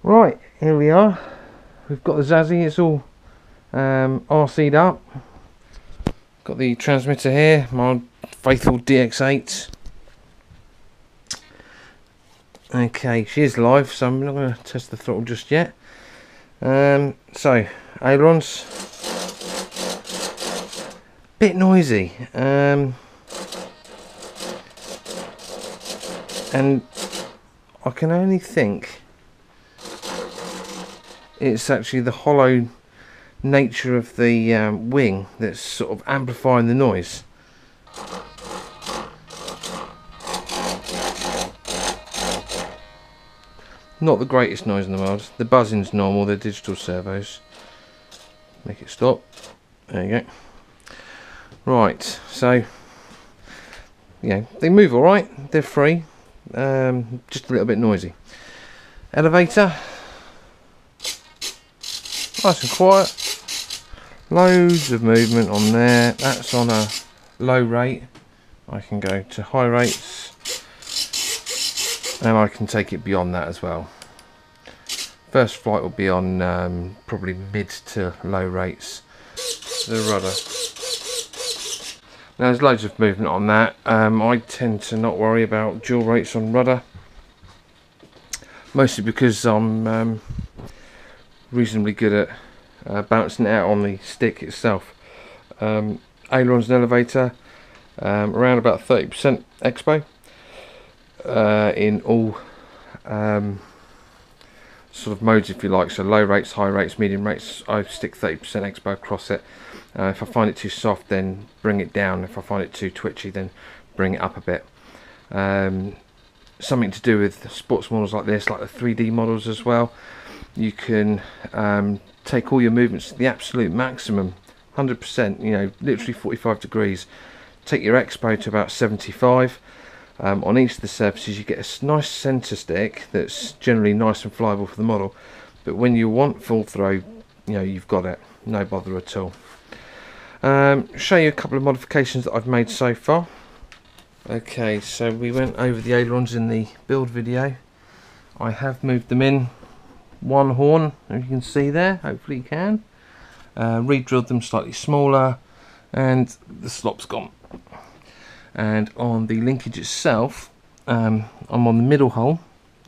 Right, here we are. We've got the Zazzy. It's all RC'd up. Got the transmitter here, my faithful DX8. Okay, she is live, so I'm not going to test the throttle just yet. So, ailerons. Bit noisy. And I can only think it's actually the hollow nature of the wing that's sort of amplifying the noise. Not the greatest noise in the world. The buzzing's normal, they're digital servos. Make it stop. There you go. Right, so yeah, they move alright, they're free. Just a little bit noisy. Elevator. Nice and quiet. Loads of movement on there. That's on a low rate. I can go to high rates, and I can take it beyond that as well. First flight will be on probably mid to low rates. The rudder. Now there's loads of movement on that. I tend to not worry about dual rates on rudder, mostly because I'm reasonably good at bouncing it out on the stick itself. Ailerons and elevator, around about 30% expo in all sort of modes, if you like. So low rates, high rates, medium rates, I stick 30% expo across it. If I find it too soft, then bring it down. If I find it too twitchy, then bring it up a bit. Something to do with sports models like this, like the 3D models as well. You can take all your movements to the absolute maximum, 100%, you know, literally 45 degrees. Take your expo to about 75. On each of the surfaces you get a nice centre stick that's generally nice and flyable for the model, but when you want full throw, you know, you've got it, no bother at all. Show you a couple of modifications that I've made so far. Okay, so we went over the ailerons in the build video. I have moved them in one horn, as you can see there, hopefully you can. Re-drilled them slightly smaller, and the slop's gone. And on the linkage itself, I'm on the middle hole.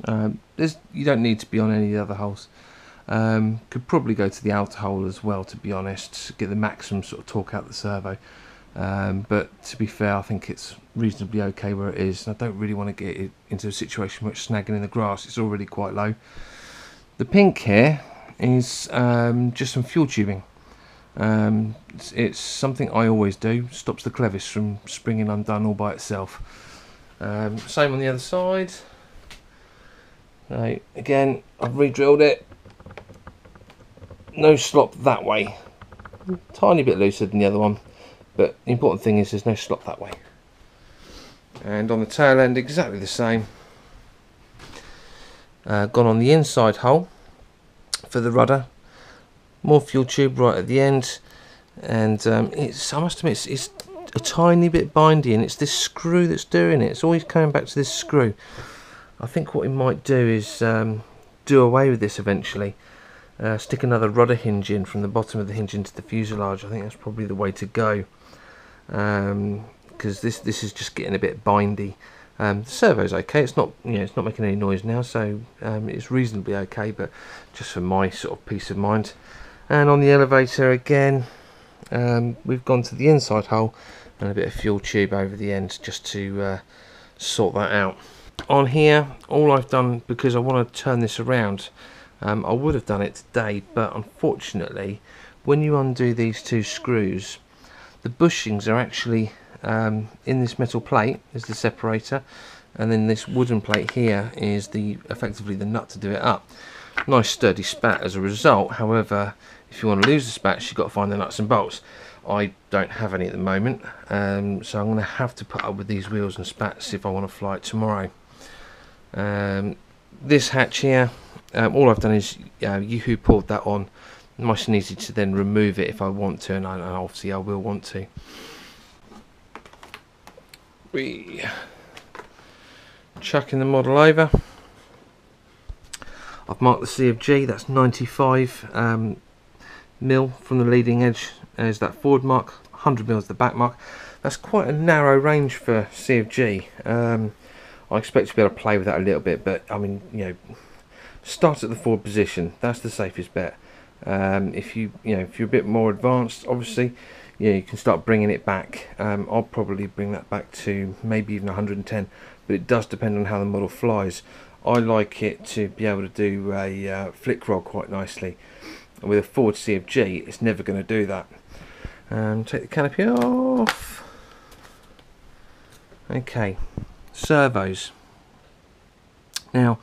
You don't need to be on any of the other holes. Could probably go to the outer hole as well, to be honest, get the maximum sort of torque out of the servo. But to be fair, I think it's reasonably okay where it is. I don't really want to get it into a situation where it's snagging in the grass. It's already quite low. The pink here is just some fuel tubing. It's something I always do. Stops the clevis from springing undone all by itself. Same on the other side. Again, I've re-drilled it. No slop that way. Tiny bit looser than the other one, but the important thing is there's no slop that way. And on the tail end, exactly the same. Gone on the inside hole for the rudder. More fuel tube right at the end, and I must admit it's a tiny bit bindy, and it's this screw that's doing it. It's always coming back to this screw. I think what we might do is do away with this eventually. Stick another rudder hinge in from the bottom of the hinge into the fuselage. I think that's probably the way to go, because this is just getting a bit bindy. The servo's okay. It's not, you know, it's not making any noise now, so it's reasonably okay. But just for my sort of peace of mind. And on the elevator again, we've gone to the inside hole and a bit of fuel tube over the end just to sort that out. On here, all I've done, because I want to turn this around, I would have done it today, but unfortunately when you undo these two screws, the bushings are actually in this metal plate is the separator, and then this wooden plate here is effectively the nut to do it up. Nice sturdy spat as a result. However, if you want to lose the spats, you've got to find the nuts and bolts. I don't have any at the moment, so I'm going to have to put up with these wheels and spats if I want to fly it tomorrow. This hatch here, all I've done is Yoo-hoo pulled that on. Nice and easy to then remove it if I want to, and obviously I will want to. Chucking the model over. I've marked the CFG, that's 95 mil from the leading edge as that forward mark, 100 mil as the back mark. That's quite a narrow range for CFG. I expect to be able to play with that a little bit, but I mean, you know, start at the forward position. That's the safest bet. If you're a bit more advanced, obviously, yeah, you can start bringing it back. I'll probably bring that back to maybe even 110, but it does depend on how the model flies. I like it to be able to do a flick roll quite nicely. With a forward CFG, it's never going to do that. Take the canopy off. Okay, servos. Now,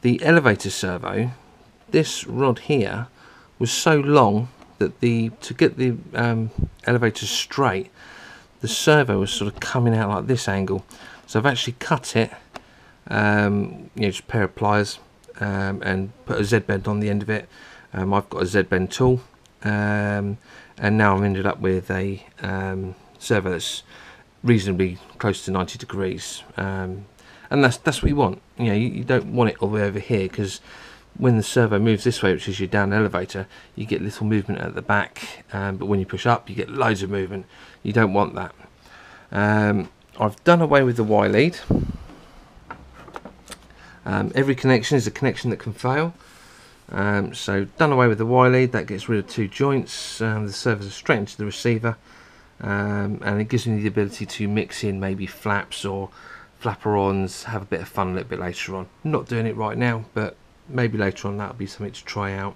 the elevator servo, this rod here was so long that to get the elevator straight, the servo was sort of coming out like this angle. So I've actually cut it, just a pair of pliers, and put a Z-bend on the end of it. I've got a Z-bend tool, and now I've ended up with a servo that's reasonably close to 90 degrees, and that's what you want. You know, you don't want it all the way over here, because when the servo moves this way, which is your down elevator, you get little movement at the back, but when you push up, you get loads of movement. You don't want that. I've done away with the Y lead. Every connection is a connection that can fail. So done away with the Y lead. That gets rid of 2 joints. The servos are straight into the receiver, and it gives me the ability to mix in maybe flaps or flapper-ons, have a bit of fun a little bit later on. I'm not doing it right now, but maybe later on that'll be something to try out.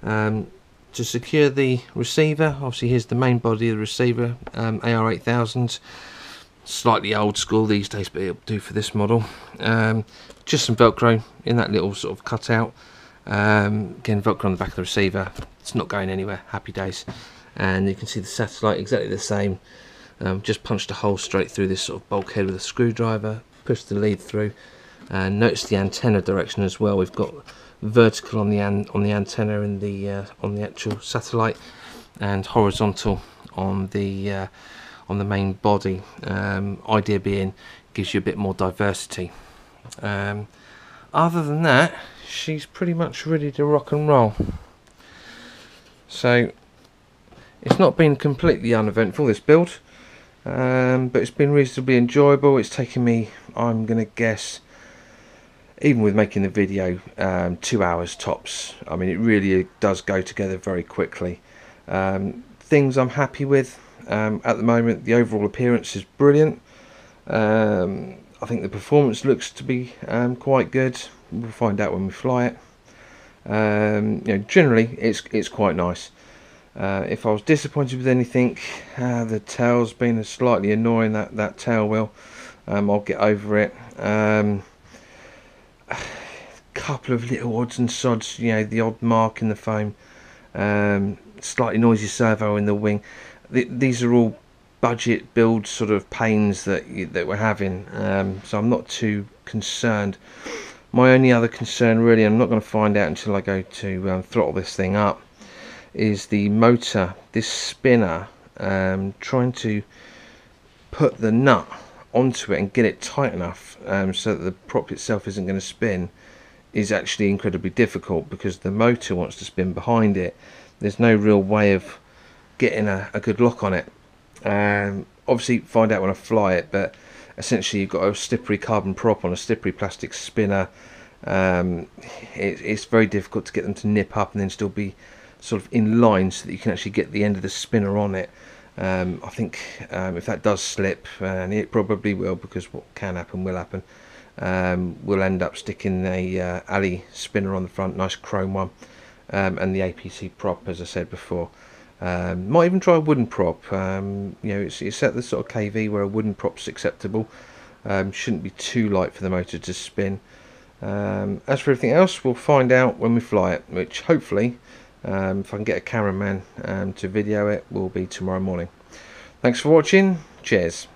To secure the receiver, obviously here's the main body of the receiver, AR8000. Slightly old school these days, but it'll do for this model. Just some Velcro in that little sort of cutout. Again, Velcro on the back of the receiver. It's not going anywhere. Happy days. And you can see the satellite exactly the same. Just punched a hole straight through this sort of bulkhead with a screwdriver. Pushed the lead through. And notice the antenna direction as well. We've got vertical on the antenna in the on the actual satellite, and horizontal on the main body. Idea being, gives you a bit more diversity. Other than that, she's pretty much ready to rock and roll. So it's not been completely uneventful, this build, but it's been reasonably enjoyable. It's taken me, I'm gonna guess, even with making the video, 2 hours tops. I mean, it really does go together very quickly. Things I'm happy with at the moment, the overall appearance is brilliant. I think the performance looks to be quite good. We'll find out when we fly it. Generally it's quite nice. If I was disappointed with anything, the tail's been slightly annoying, that tail wheel. I'll get over it. Couple of little odds and sods, the odd mark in the foam, slightly noisy servo in the wing. These are all budget build sort of pains that we're having, so I'm not too concerned. My only other concern, really, I'm not going to find out until I go to throttle this thing up, is the motor. This spinner, trying to put the nut onto it and get it tight enough so that the prop itself isn't going to spin, is actually incredibly difficult, because the motor wants to spin behind it. There's no real way of getting a good lock on it. Obviously find out when I fly it, but essentially you've got a slippery carbon prop on a slippery plastic spinner. It's very difficult to get them to nip up and then still be sort of in line so that you can actually get the end of the spinner on it. I think if that does slip, and it probably will, because what can happen will happen, we'll end up sticking a alley spinner on the front, nice chrome one, and the APC prop, as I said before. Might even try a wooden prop. It's at the sort of KV where a wooden prop's acceptable. Shouldn't be too light for the motor to spin. As for everything else, we'll find out when we fly it, which hopefully, if I can get a cameraman to video it, will be tomorrow morning. Thanks for watching. Cheers.